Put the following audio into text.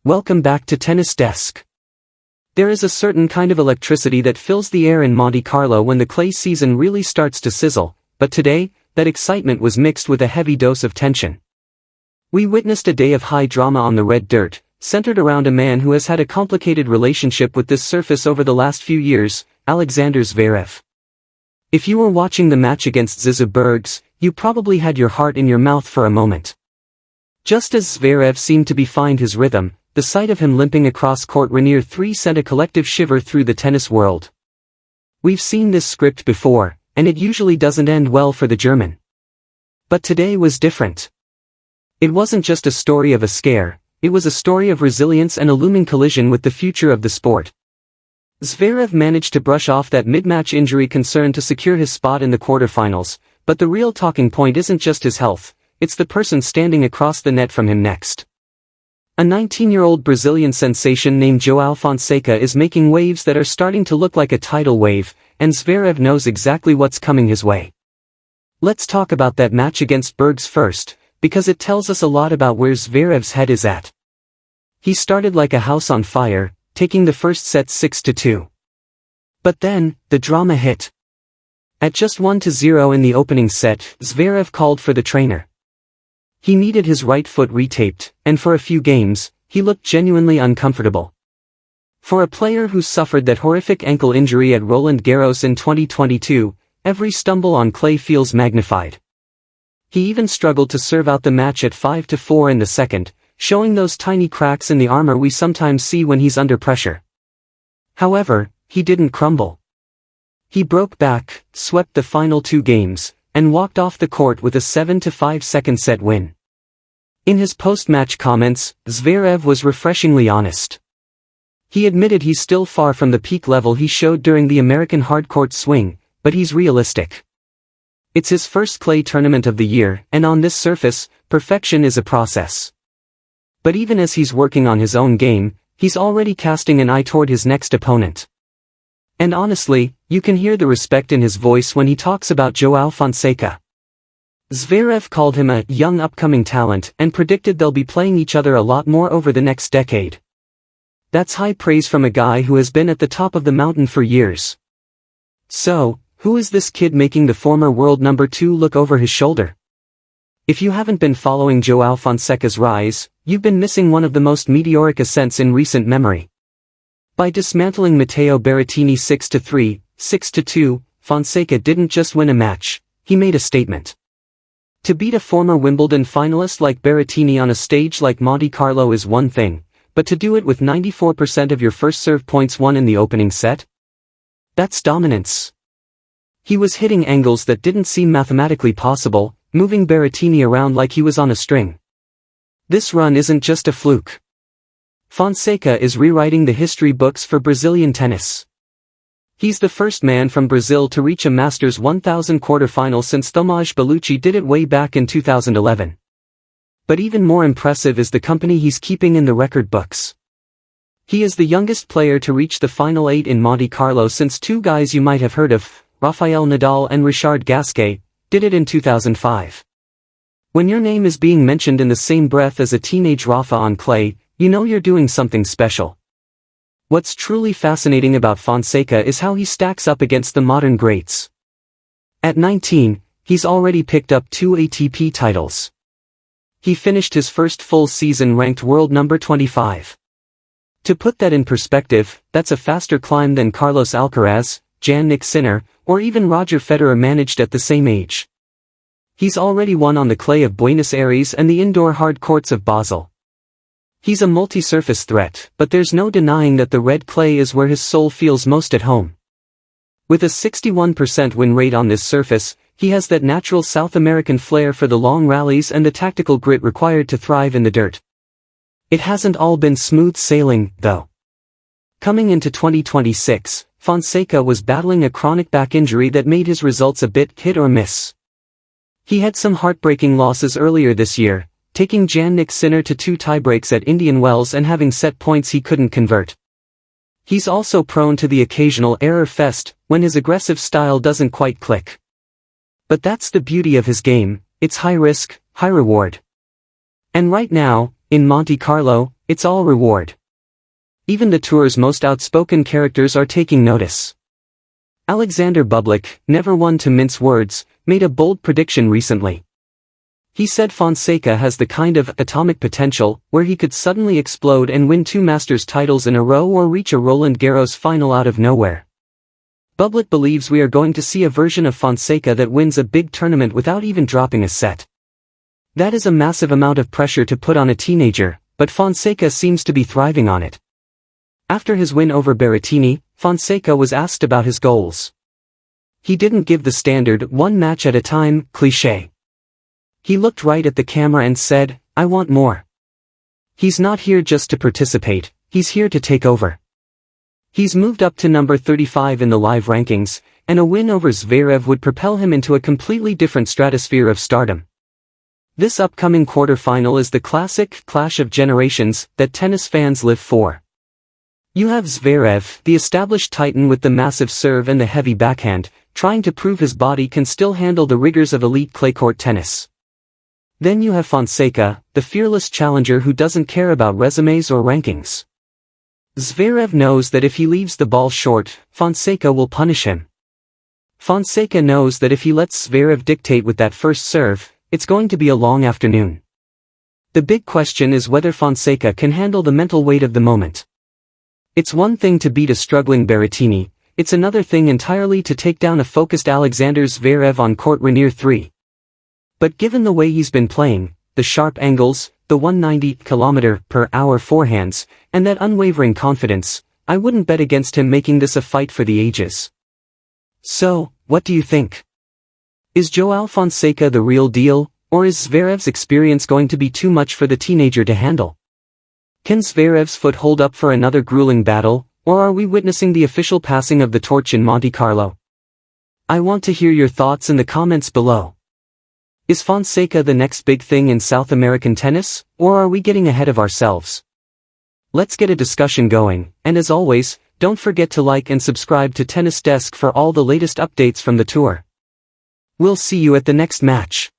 Welcome back to Tennis Desk. There is a certain kind of electricity that fills the air in Monte Carlo when the clay season really starts to sizzle, but today, that excitement was mixed with a heavy dose of tension. We witnessed a day of high drama on the red dirt, centered around a man who has had a complicated relationship with this surface over the last few years, Alexander Zverev. If you were watching the match against Bergs, you probably had your heart in your mouth for a moment. Just as Zverev seemed to find his rhythm, the sight of him limping across court Rainier 3 sent a collective shiver through the tennis world. We've seen this script before, and it usually doesn't end well for the German. But today was different. It wasn't just a story of a scare, it was a story of resilience and a looming collision with the future of the sport. Zverev managed to brush off that mid-match injury concern to secure his spot in the quarterfinals, but the real talking point isn't just his health, it's the person standing across the net from him next. A 19-year-old Brazilian sensation named Joao Fonseca is making waves that are starting to look like a tidal wave, and Zverev knows exactly what's coming his way. Let's talk about that match against Bergs first, because it tells us a lot about where Zverev's head is at. He started like a house on fire, taking the first set 6-2. But then, the drama hit. At just 1-0 in the opening set, Zverev called for the trainer. He needed his right foot retaped, and for a few games, he looked genuinely uncomfortable. For a player who suffered that horrific ankle injury at Roland Garros in 2022, every stumble on clay feels magnified. He even struggled to serve out the match at 5-4 in the second, showing those tiny cracks in the armor we sometimes see when he's under pressure. However, he didn't crumble. He broke back, swept the final 2 games, and walked off the court with a 7-5 second set win. In his post-match comments, Zverev was refreshingly honest. He admitted he's still far from the peak level he showed during the American hardcourt swing, but he's realistic. It's his first clay tournament of the year, and on this surface, perfection is a process. But even as he's working on his own game, he's already casting an eye toward his next opponent. And honestly, you can hear the respect in his voice when he talks about Joao Fonseca. Zverev called him a young upcoming talent and predicted they'll be playing each other a lot more over the next decade. That's high praise from a guy who has been at the top of the mountain for years. So, who is this kid making the former world number 2 look over his shoulder? If you haven't been following Joao Fonseca's rise, you've been missing one of the most meteoric ascents in recent memory. By dismantling Matteo Berrettini 6-3, 6-2, Fonseca didn't just win a match, he made a statement. To beat a former Wimbledon finalist like Berrettini on a stage like Monte Carlo is one thing, but to do it with 94% of your first serve points won in the opening set? That's dominance. He was hitting angles that didn't seem mathematically possible, moving Berrettini around like he was on a string. This run isn't just a fluke. Fonseca is rewriting the history books for Brazilian tennis. He's the first man from Brazil to reach a Masters 1000 quarterfinal since Thomaz Bellucci did it way back in 2011. But even more impressive is the company he's keeping in the record books. He is the youngest player to reach the final 8 in Monte Carlo since 2 guys you might have heard of, Rafael Nadal and Richard Gasquet, did it in 2005. When your name is being mentioned in the same breath as a teenage Rafa on clay, you know you're doing something special. What's truly fascinating about Fonseca is how he stacks up against the modern greats. At 19, he's already picked up 2 ATP titles. He finished his first full season ranked world number 25. To put that in perspective, that's a faster climb than Carlos Alcaraz, Jannik Sinner, or even Roger Federer managed at the same age. He's already won on the clay of Buenos Aires and the indoor hard courts of Basel. He's a multi-surface threat, but there's no denying that the red clay is where his soul feels most at home. With a 61% win rate on this surface, he has that natural South American flair for the long rallies and the tactical grit required to thrive in the dirt. It hasn't all been smooth sailing, though. Coming into 2026, Fonseca was battling a chronic back injury that made his results a bit hit or miss. He had some heartbreaking losses earlier this year, taking Jannik Sinner to 2 tiebreaks at Indian Wells and having set points he couldn't convert. He's also prone to the occasional error fest, when his aggressive style doesn't quite click. But that's the beauty of his game, it's high risk, high reward. And right now, in Monte Carlo, It's all reward. Even the tour's most outspoken characters are taking notice. Alexander Bublik, never one to mince words, made a bold prediction recently. He said Fonseca has the kind of atomic potential where he could suddenly explode and win 2 Masters titles in a row or reach a Roland Garros final out of nowhere. Bublik believes we are going to see a version of Fonseca that wins a big tournament without even dropping a set. That is a massive amount of pressure to put on a teenager, but Fonseca seems to be thriving on it. After his win over Berrettini, Fonseca was asked about his goals. He didn't give the standard one match at a time cliché. He looked right at the camera and said, "I want more." He's not here just to participate, he's here to take over. He's moved up to number 35 in the live rankings, and a win over Zverev would propel him into a completely different stratosphere of stardom. This upcoming quarterfinal is the classic clash of generations that tennis fans live for. You have Zverev, the established titan with the massive serve and the heavy backhand, trying to prove his body can still handle the rigors of elite claycourt tennis. Then you have Fonseca, the fearless challenger who doesn't care about resumes or rankings. Zverev knows that if he leaves the ball short, Fonseca will punish him. Fonseca knows that if he lets Zverev dictate with that first serve, it's going to be a long afternoon. The big question is whether Fonseca can handle the mental weight of the moment. It's one thing to beat a struggling Berrettini, it's another thing entirely to take down a focused Alexander Zverev on court Rainier 3. But given the way he's been playing, the sharp angles, the 190 km/h forehands, and that unwavering confidence, I wouldn't bet against him making this a fight for the ages. So, what do you think? Is Joao Fonseca the real deal, or is Zverev's experience going to be too much for the teenager to handle? Can Zverev's foot hold up for another grueling battle, or are we witnessing the official passing of the torch in Monte Carlo? I want to hear your thoughts in the comments below. Is Fonseca the next big thing in South American tennis, or are we getting ahead of ourselves? Let's get a discussion going, and as always, don't forget to like and subscribe to Tennis Desk for all the latest updates from the tour. We'll see you at the next match.